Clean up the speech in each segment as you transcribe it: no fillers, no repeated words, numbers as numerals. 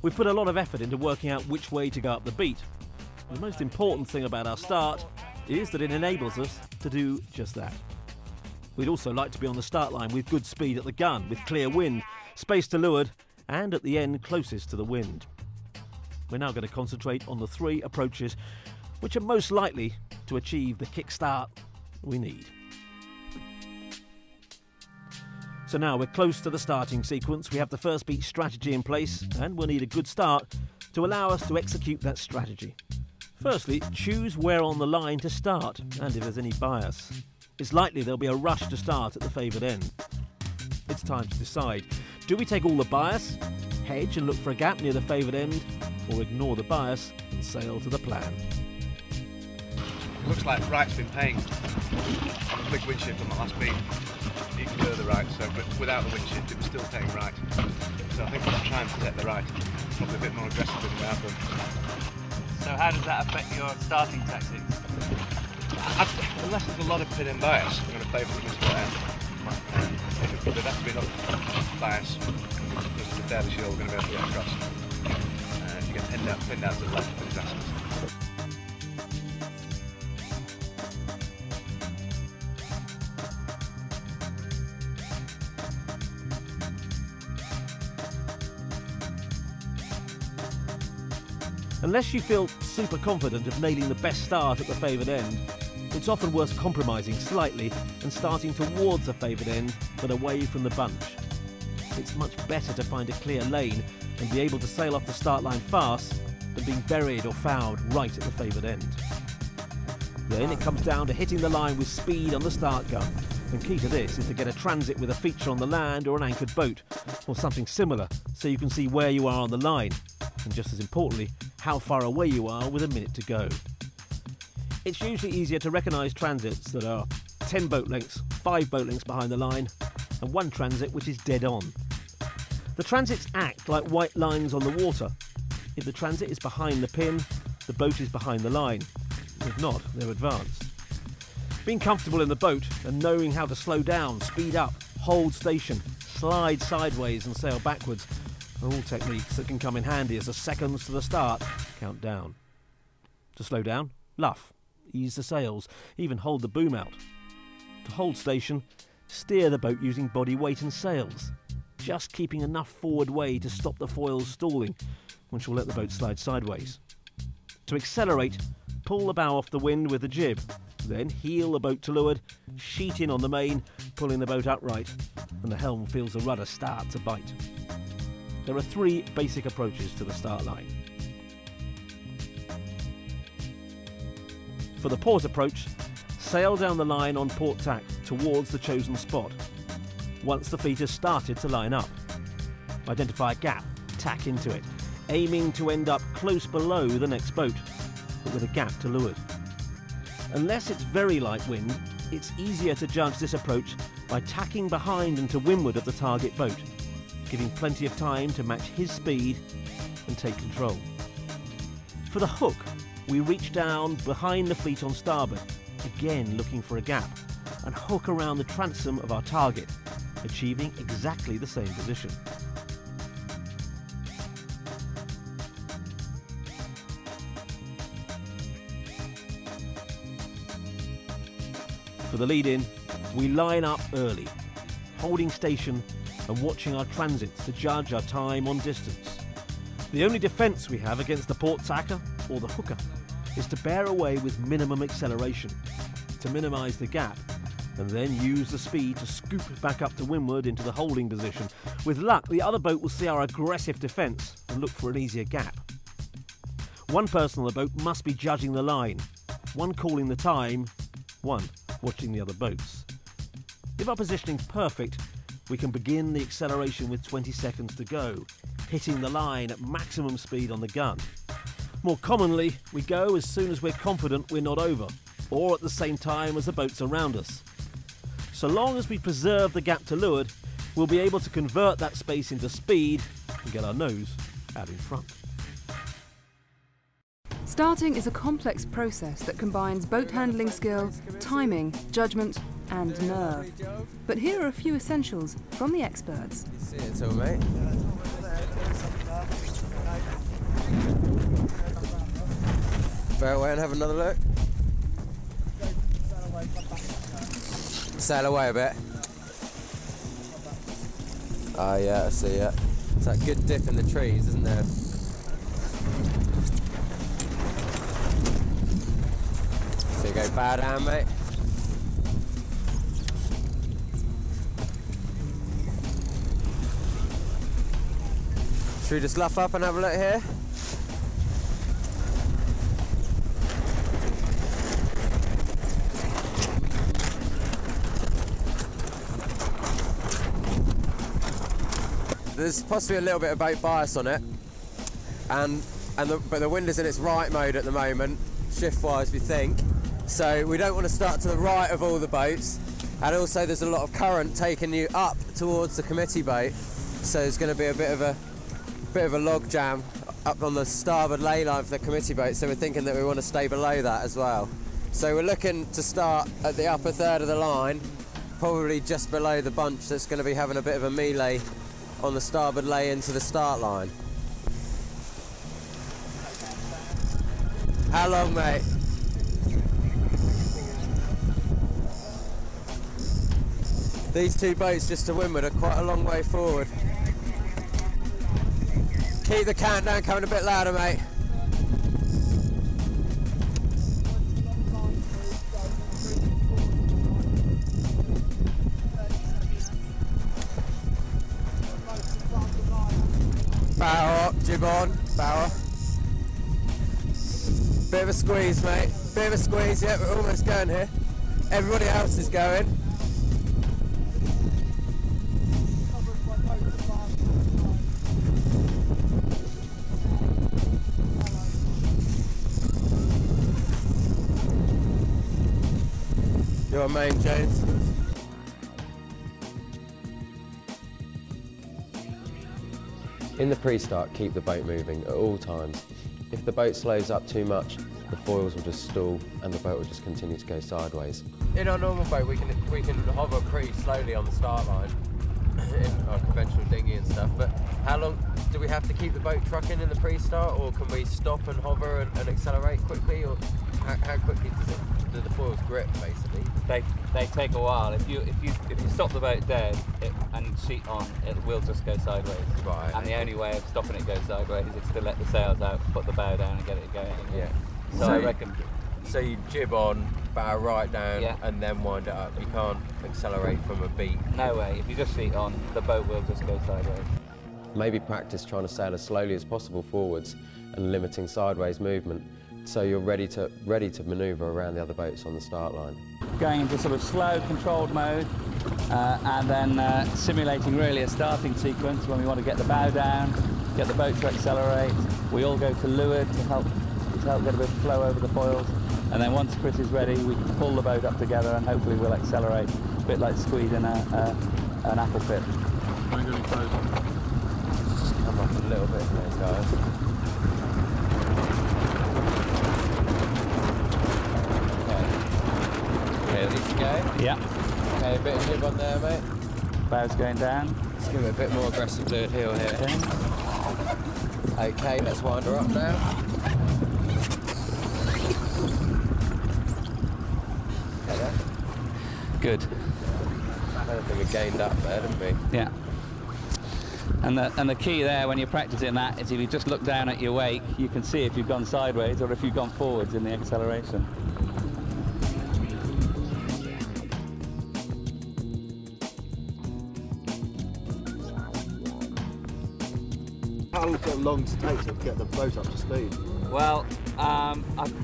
We've put a lot of effort into working out which way to go up the beat. The most important thing about our start is that it enables us to do just that. We'd also like to be on the start line with good speed at the gun, with clear wind, space to leeward, and at the end closest to the wind. We're now going to concentrate on the 3 approaches which are most likely to achieve the kickstart we need. So now we're close to the starting sequence. We have the first beat strategy in place, and we'll need a good start to allow us to execute that strategy. Firstly, choose where on the line to start, and if there's any bias. It's likely there'll be a rush to start at the favoured end. It's time to decide. Do we take all the bias, hedge and look for a gap near the favoured end, or ignore the bias and sail to the plan? It looks like right's been paying. On the big wind shift on the last beat, even further right, so but without the wind shift it was still paying right. So I think we'll try and protect the right, probably a bit more aggressive than we have done. So how does that affect your starting tactics? Unless there's a lot of pin and bias, I'm going to favour the split end. There'd have to be enough bias because it's fairly sure we're going to be able to get across. If you get pinned out to the left, it's disastrous. Unless you feel super confident of nailing the best start at the favoured end, it's often worth compromising slightly and starting towards the favoured end, but away from the bunch. It's much better to find a clear lane and be able to sail off the start line fast than being buried or fouled right at the favoured end. Then it comes down to hitting the line with speed on the start gun, and key to this is to get a transit with a feature on the land or an anchored boat, or something similar, so you can see where you are on the line, and just as importantly, how far away you are with a minute to go. It's usually easier to recognise transits that are 10 boat lengths, 5 boat lengths behind the line, and 1 transit which is dead on. The transits act like white lines on the water. If the transit is behind the pin, the boat is behind the line. If not, they're advanced. Being comfortable in the boat and knowing how to slow down, speed up, hold station, slide sideways and sail backwards are all techniques that can come in handy as the seconds to the start count down. To slow down, luff, ease the sails, even hold the boom out. To hold station, steer the boat using body weight and sails, just keeping enough forward way to stop the foils stalling, which will let the boat slide sideways. To accelerate, pull the bow off the wind with the jib, then heel the boat to leeward, sheet in on the main, pulling the boat upright, and the helm feels the rudder start to bite. There are 3 basic approaches to the start line. For the port approach, sail down the line on port tack towards the chosen spot. Once the fleet has started to line up, identify a gap, tack into it, aiming to end up close below the next boat, but with a gap to leeward. Unless it's very light wind, it's easier to judge this approach by tacking behind and to windward of the target boat, giving plenty of time to match his speed and take control. For the hook, we reach down behind the fleet on starboard, again looking for a gap, and hook around the transom of our target, achieving exactly the same position. For the lead-in, we line up early, holding station and watching our transits to judge our time on distance. The only defence we have against the port tacker or the hooker is to bear away with minimum acceleration, to minimise the gap, and then use the speed to scoop back up to windward into the holding position. With luck, the other boat will see our aggressive defence and look for an easier gap. One person on the boat must be judging the line, one calling the time, one watching the other boats. If our positioning's perfect, we can begin the acceleration with 20 seconds to go, hitting the line at maximum speed on the gun. More commonly, we go as soon as we're confident we're not over, or at the same time as the boats around us. So long as we preserve the gap to leeward, we'll be able to convert that space into speed and get our nose out in front. Starting is a complex process that combines boat handling skill, timing, judgment and nerve. But here are a few essentials from the experts. See it, so mate. Bear away and have another look. Sail away a bit. Oh yeah, I see it. It's that good dip in the trees, isn't there? So you go bow down, mate. Should we just luff up and have a look here? There's possibly a little bit of boat bias on it, but the wind is in its right mode at the moment, shift-wise we think. So we don't want to start to the right of all the boats, and also there's a lot of current taking you up towards the committee boat, so there's going to be a bit of a log jam up on the starboard ley line for the committee boat. So we're thinking that we want to stay below that as well. So we're looking to start at the upper third of the line, probably just below the bunch that's going to be having a bit of a melee on the starboard lay into the start line. How long, mate? These two boats just to windward are quite a long way forward. Keep the countdown coming a bit louder, mate. Bow up, jib on, bow up. Bit of a squeeze, mate. Bit of a squeeze, yeah, we're almost going here. Everybody else is going. You're main, James. In the pre-start, keep the boat moving at all times. If the boat slows up too much, the foils will just stall and the boat will just continue to go sideways. In our normal boat, we can hover pretty slowly on the start line in our conventional dinghy and stuff, but how long do we have to keep the boat trucking in the pre-start, or can we stop and hover and accelerate quickly, or how quickly do the foils grip, basically? They take a while. If you stop the boat dead and sheet on, it will just go sideways. Right. And the only way of stopping it go sideways is to let the sails out, put the bow down, and get it going. Yeah. So I reckon. So you jib on, bow right down, Yeah. and then wind it up. You can't accelerate from a beat. No way. If you just sheet on, the boat will just go sideways. Maybe practice trying to sail as slowly as possible forwards and limiting sideways movement, so you're ready to manoeuvre around the other boats on the start line. Going into sort of slow, controlled mode, and then simulating really a starting sequence when we want to get the bow down, get the boat to accelerate. We all go to leeward to help get a bit of flow over the foils, and then once Chris is ready, we can pull the boat up together and hopefully we'll accelerate, a bit like squeezing an apple pit. Come up a little bit there, guys. Okay, ready to go? Yeah. Okay, a bit of jib on there, mate. Bow's going down. Let's give it a bit more aggressive fluid heel here. Okay, let's wind her up now. Good. I don't think we gained up there, didn't we? Yeah. And the key there when you're practicing that is if you just look down at your wake, you can see if you've gone sideways or if you've gone forwards in the acceleration. How long does it take to get the boat up to speed? Well,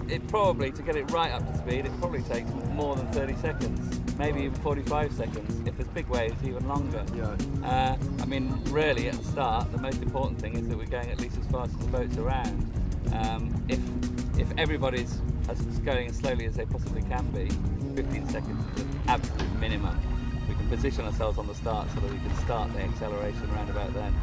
it probably, to get it right up to speed, it probably takes more than 30 seconds, maybe even 45 seconds. If there's big waves, even longer. Yeah. I mean, really, at the start, the most important thing is that we're going at least as fast as the boat's around. If everybody's going as slowly as they possibly can be, 15 seconds is an absolute minimum. We can position ourselves on the start so that we can start the acceleration around about then.